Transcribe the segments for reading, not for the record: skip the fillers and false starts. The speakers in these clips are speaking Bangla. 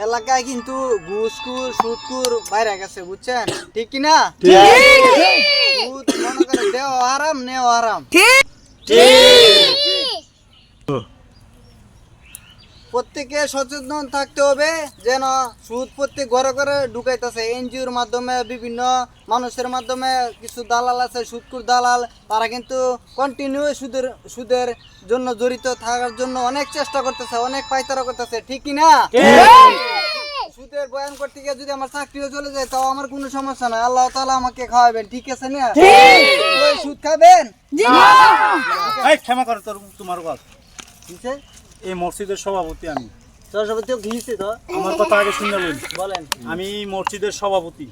এলাকায় কিন্তু ঘুষখুর সুদখুর বাইরে গেছে, বুঝছেন? ঠিক কি না? সুদ মনে করে দেও হারাম, নেও হারাম। প্রত্যেকে সচেতন থাকতে হবে যেন সুদ প্রত্যেক ঘরে ঘরে ঢুকাইতেছে। এনজিওর মাধ্যমে, বিভিন্ন মানুষের মাধ্যমে, কিছু দালাল আছে, সুদখুর দালাল, তারা কিন্তু কন্টিনিউ সুদের জন্য জড়িত থাকার জন্য অনেক চেষ্টা করতেছে, অনেক পায়তারা করতেছে। ঠিক কি না? সুদের বয়ান করতে গিয়ে যদি আমার চাকরিও চলে যায় তাও আমার কোনো সমস্যা নাই, আল্লাহ তাআলা আমাকে খাওয়াবেন। ঠিক আছে না? ওই সুদ খাবেন? এই ক্ষমা করো তোমার কথা। কিসে? এই মসজিদের সভাপতি আমি। সরস্বতীও ঘিয়েছে তো। আমার কথা আগে শুনে নিন। বলেন। আমি মসজিদের সভাপতি।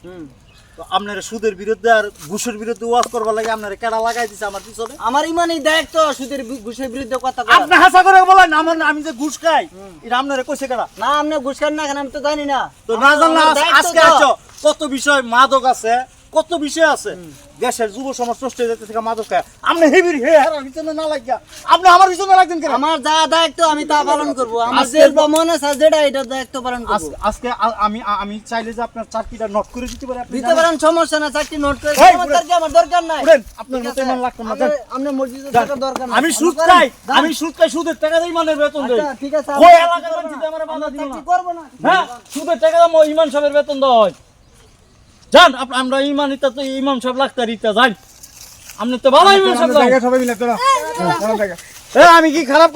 তো আপনারা সুদের বিরুদ্ধে আর ঘুষের বিরুদ্ধে ওয়াজ করবার লাগে আপনারা কেডা লাগাই দিছে আমার পিছনে? আমার ইমানই দায়িত্ব সুদের ঘুষের বিরুদ্ধে কথা বলা। আপনি হাসা করে বলেন আমি যে ঘুষ খাই এটা আপনারা কইছে কেডা? না, আপনি ঘুষ খান না কেন আমি তো জানি না। তো না জানলে আমার দায়িত্ব আজকে তো। আছো কত বিষয় মাদক আছে, কত বিষয় আছে। দেশের যুব সমাজ নষ্ট হয়ে যাচ্ছে মাদক খায়। আপনি হেবির হে হারার পিছনে না লাগিয়া আপনি আমার পিছনে লাগছেন কেন? আমার যা দায়িত্ব আমি তা পালন করব। আমার আজকে যে মনে আছে যেটা এটা দায়িত্ব পালন করব। আজকে আমি চাইলে যে আপনার চাকরিটা নোট করে দিতে পারি। আপনি দিতে পারেন, সমস্যা না, চাকরি নোট করে এই, আমার দরকার নাই। উঠেন, আপনার ঠিক মতো আছে? ইমান লাগতো না, যান। আপনি মসজিদে যান। থাকার দরকার নাই। আমি সুদ করেন, খাই, যান। আমি সুদ খাই, সুদের টাকা দিয়ে ইমানের বেতন দেই। আচ্ছা, ঠিক আছে, কই আমি এলাকার চাকরি মানুষ আমার বাধা দিও না। চাকরি করব না। হ্যাঁ, সুদের টাকা দিয়ে ইমাম সাহেবের বেতন দেওয়া হয়। যান, আমরা ইমানিতা তো ইমাম সাহেব লাগতারিতা যান। আপনি তো ভালো ইমাম সাহেব। সবাই মিলে তোরা আমি কি খারাপ